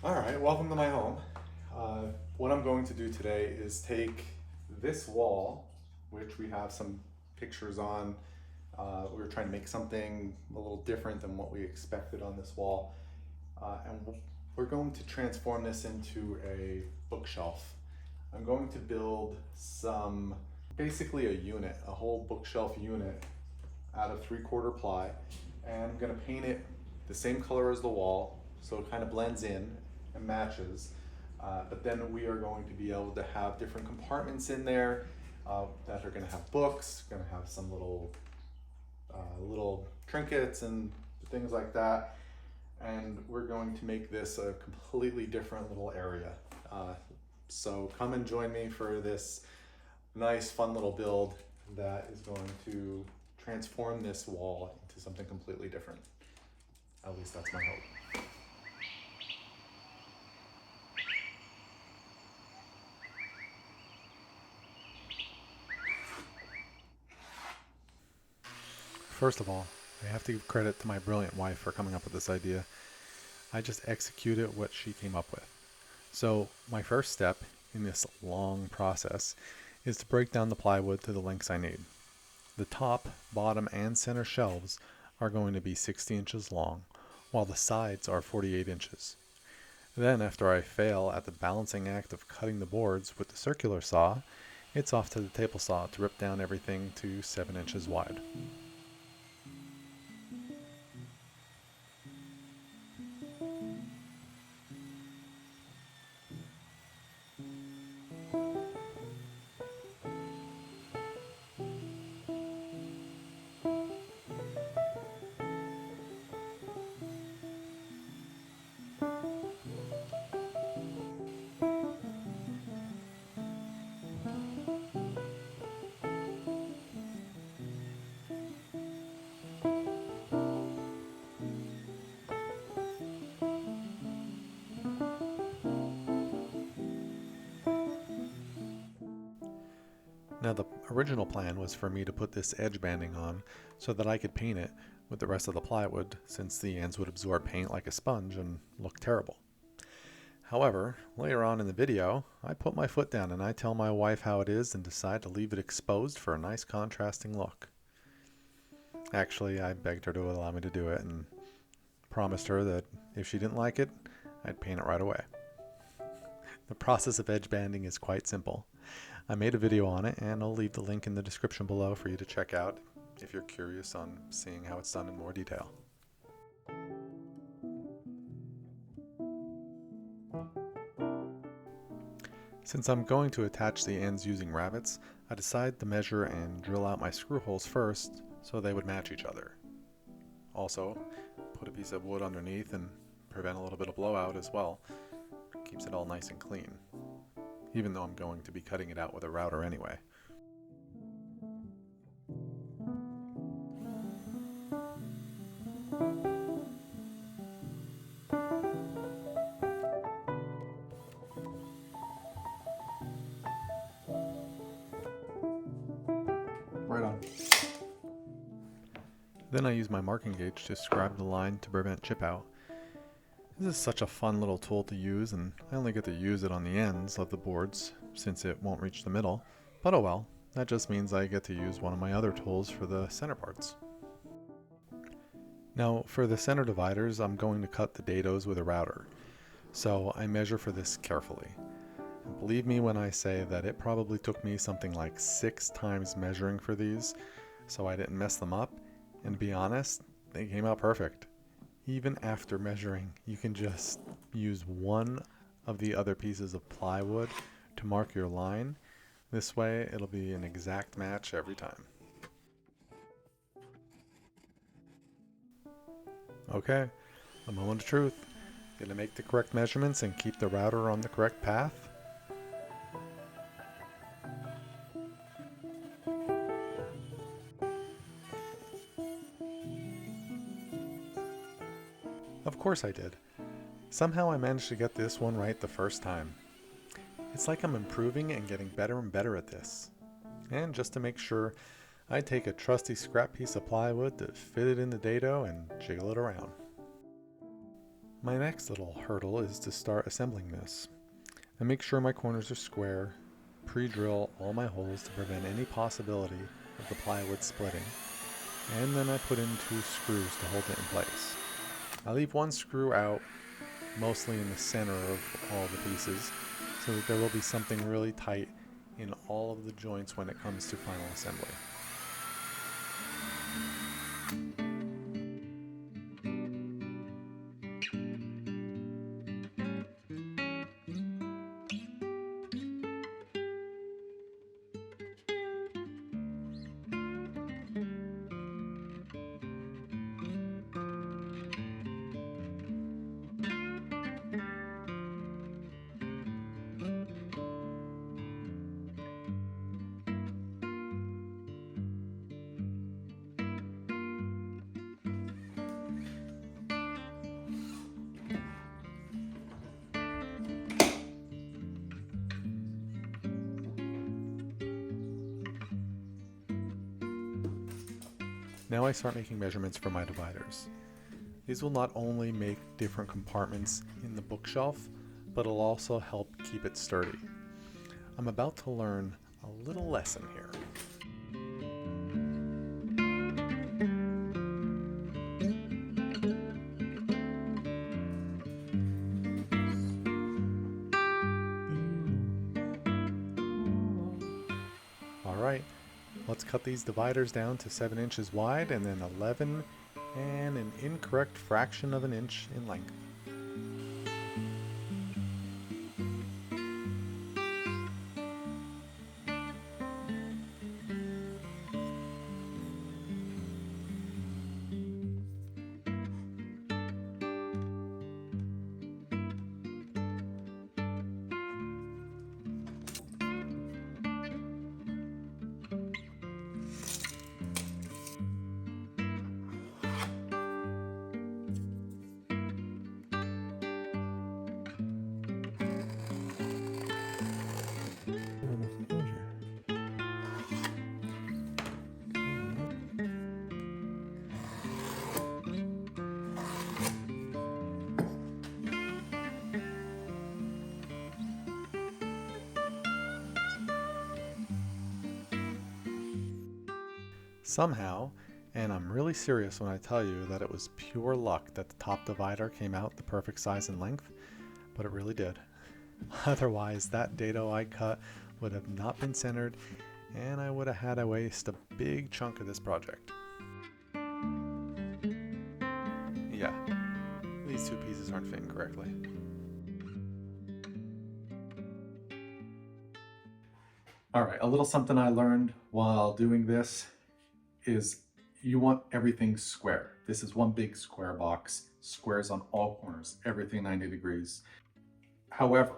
All right, welcome to my home. What I'm going to do today is take this wall, which we have some pictures on. We were trying to make something a little different than what we expected on this wall. And we're going to transform this into a bookshelf. I'm going to build basically a unit, a whole bookshelf unit out of 3/4 ply. And I'm gonna paint it the same color as the wall, so it kind of blends in and matches. But then we are going to be able to have different compartments in there that are going to have books, going to have some little trinkets and things like that. And we're going to make this a completely different little area. So come and join me for this nice, fun little build that is going to transform this wall into something completely different. At least that's my hope. First of all, I have to give credit to my brilliant wife for coming up with this idea. I just executed what she came up with. So my first step in this long process is to break down the plywood to the lengths I need. The top, bottom, and center shelves are going to be 60 inches long, while the sides are 48 inches. Then, after I fail at the balancing act of cutting the boards with the circular saw, it's off to the table saw to rip down everything to 7 inches wide. Now the original plan was for me to put this edge banding on so that I could paint it with the rest of the plywood, since the ends would absorb paint like a sponge and look terrible. However, later on in the video, I put my foot down and I tell my wife how it is and decide to leave it exposed for a nice contrasting look. Actually, I begged her to allow me to do it and promised her that if she didn't like it, I'd paint it right away. The process of edge banding is quite simple. I made a video on it, and I'll leave the link in the description below for you to check out if you're curious on seeing how it's done in more detail. Since I'm going to attach the ends using rabbets, I decided to measure and drill out my screw holes first so they would match each other. Also, put a piece of wood underneath and prevent a little bit of blowout as well. Keeps it all nice and clean, even though I'm going to be cutting it out with a router anyway. Right on. Then I use my marking gauge to scribe the line to prevent chip out. This is such a fun little tool to use, and I only get to use it on the ends of the boards since it won't reach the middle, but oh well, that just means I get to use one of my other tools for the center parts. Now for the center dividers, I'm going to cut the dados with a router, so I measure for this carefully. And believe me when I say that it probably took me something like 6 times measuring for these, so I didn't mess them up, and to be honest, they came out perfect. Even after measuring, you can just use one of the other pieces of plywood to mark your line. This way, it'll be an exact match every time. Okay, the moment of truth. Gonna make the correct measurements and keep the router on the correct path. Of course I did. Somehow I managed to get this one right the first time. It's like I'm improving and getting better and better at this. And just to make sure, I take a trusty scrap piece of plywood to fit it in the dado and jiggle it around. My next little hurdle is to start assembling this. I make sure my corners are square, pre-drill all my holes to prevent any possibility of the plywood splitting, and then I put in 2 screws to hold it in place. I leave 1 screw out, mostly in the center of all the pieces, so that there will be something really tight in all of the joints when it comes to final assembly. Now I start making measurements for my dividers. These will not only make different compartments in the bookshelf, but it'll also help keep it sturdy. I'm about to learn a little lesson here. Alright, let's cut these dividers down to 7 inches wide and then 11 and an incorrect fraction of an inch in length. Somehow, and I'm really serious when I tell you that it was pure luck that the top divider came out the perfect size and length, but it really did. Otherwise, that dado I cut would have not been centered, and I would have had to waste a big chunk of this project. Yeah, these 2 pieces aren't fitting correctly. All right, a little something I learned while doing this is you want everything square. This is one big square box, squares on all corners, everything 90 degrees. However,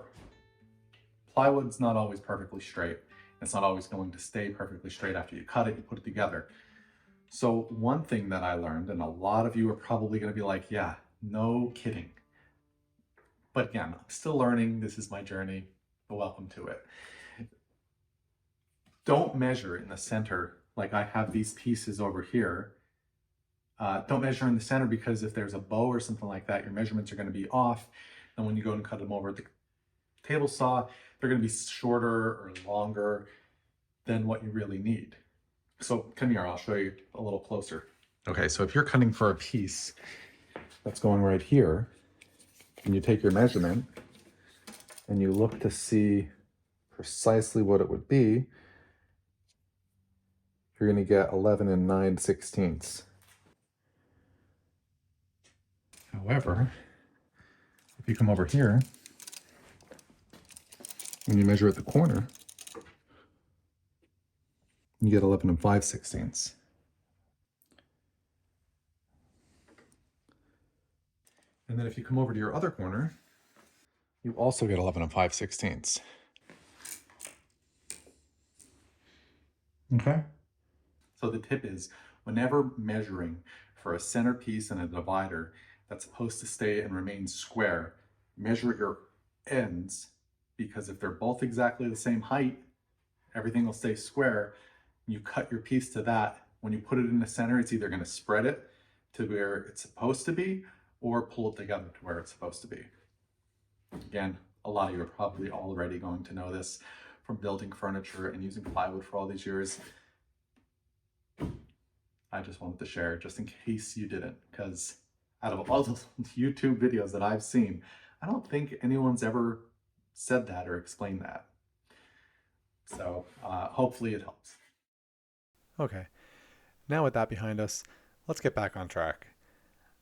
plywood's not always perfectly straight. It's not always going to stay perfectly straight after you cut it, you put it together. So one thing that I learned, and a lot of you are probably gonna be like, yeah, no kidding. But again, I'm still learning, this is my journey, welcome to it. Don't measure in the center like I have these pieces over here. Don't measure in the center because if there's a bow or something like that, your measurements are going to be off. And when you go and cut them over at the table saw, they're going to be shorter or longer than what you really need. So come here, I'll show you a little closer. Okay, so if you're cutting for a piece that's going right here, and you take your measurement and you look to see precisely what it would be, you're going to get 11 and 9/16. However, if you come over here and you measure at the corner, you get 11 and 5/16. And then if you come over to your other corner, you also get 11 and 5/16. Okay? So the tip is, whenever measuring for a centerpiece and a divider that's supposed to stay and remain square, measure your ends, because if they're both exactly the same height, everything will stay square. You cut your piece to that. When you put it in the center, it's either going to spread it to where it's supposed to be, or pull it together to where it's supposed to be. Again, a lot of you are probably already going to know this from building furniture and using plywood for all these years. I just wanted to share just in case you didn't, because out of all those YouTube videos that I've seen, I don't think anyone's ever said that or explained that. So hopefully it helps. Okay, now with that behind us, let's get back on track.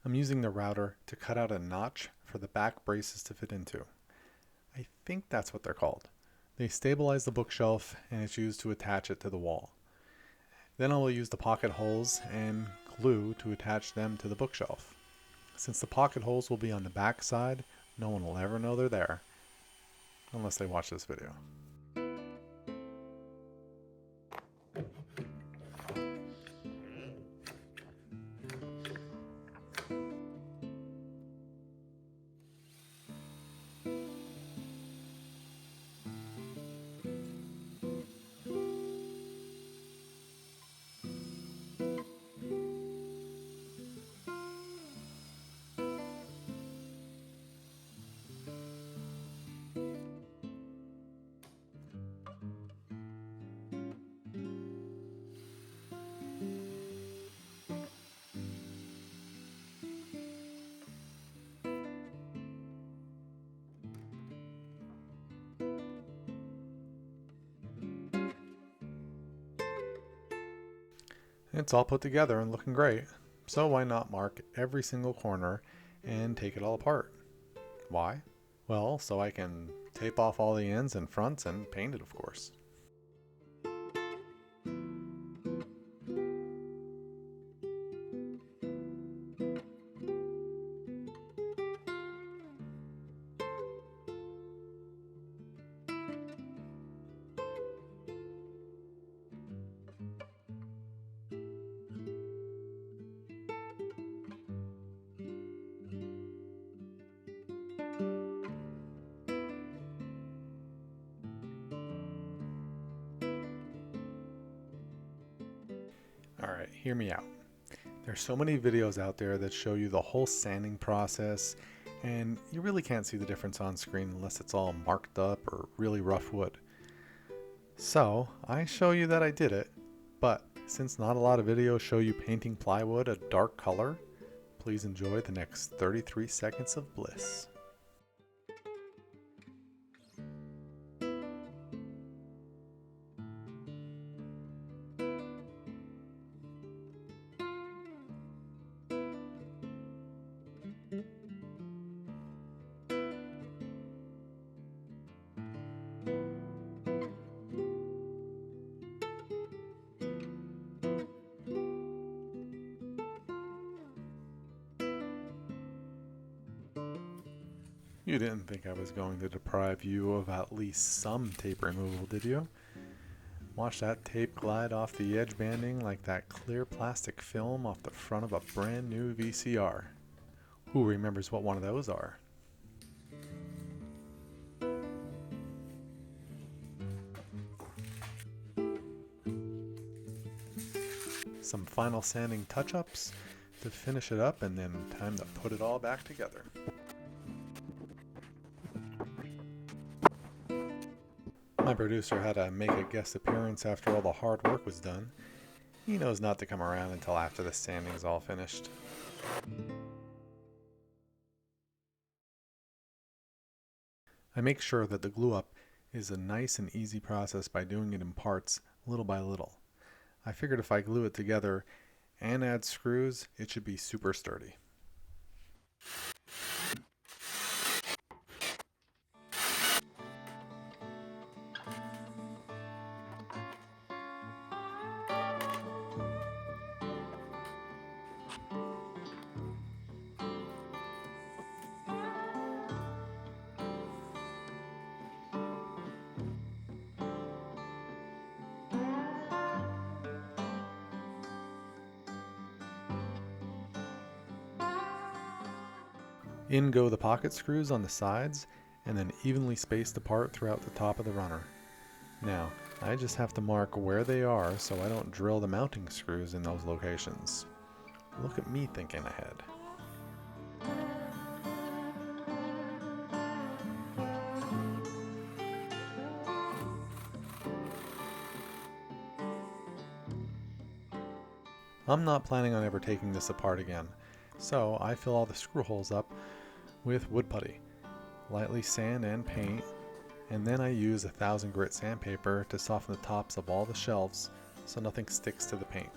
I'm using the router to cut out a notch for the back braces to fit into. I think that's what they're called. They stabilize the bookshelf and it's used to attach it to the wall. Then I will use the pocket holes and glue to attach them to the bookshelf. Since the pocket holes will be on the back side, no one will ever know they're there, unless they watch this video. It's all put together and looking great, so why not mark every single corner and take it all apart? Why? Well, so I can tape off all the ends and fronts and paint it, of course. Alright, hear me out. There's so many videos out there that show you the whole sanding process, and you really can't see the difference on screen unless it's all marked up or really rough wood. So, I show you that I did it, but since not a lot of videos show you painting plywood a dark color, please enjoy the next 33 seconds of bliss. You didn't think I was going to deprive you of at least some tape removal, did you? Watch that tape glide off the edge banding like that clear plastic film off the front of a brand new VCR. Who remembers what one of those are? Some final sanding touch-ups to finish it up, and then time to put it all back together. My producer had to make a guest appearance after all the hard work was done. He knows not to come around until after the sanding's all finished. I make sure that the glue up is a nice and easy process by doing it in parts, little by little. I figured if I glue it together and add screws, it should be super sturdy. In go the pocket screws on the sides, and then evenly spaced apart throughout the top of the runner. Now, I just have to mark where they are so I don't drill the mounting screws in those locations. Look at me thinking ahead. I'm not planning on ever taking this apart again, so I fill all the screw holes up with wood putty, lightly sand and paint, and then I use 1000 grit sandpaper to soften the tops of all the shelves so nothing sticks to the paint.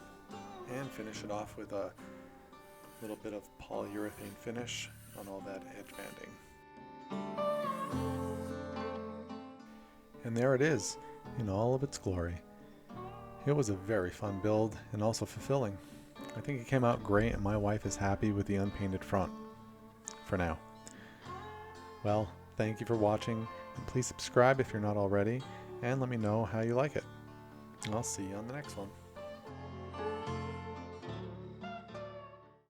And finish it off with a little bit of polyurethane finish on all that edge banding. And there it is, in all of its glory. It was a very fun build and also fulfilling. I think it came out great and my wife is happy with the unpainted front. For now. Well, thank you for watching, and please subscribe if you're not already, and let me know how you like it. I'll see you on the next one.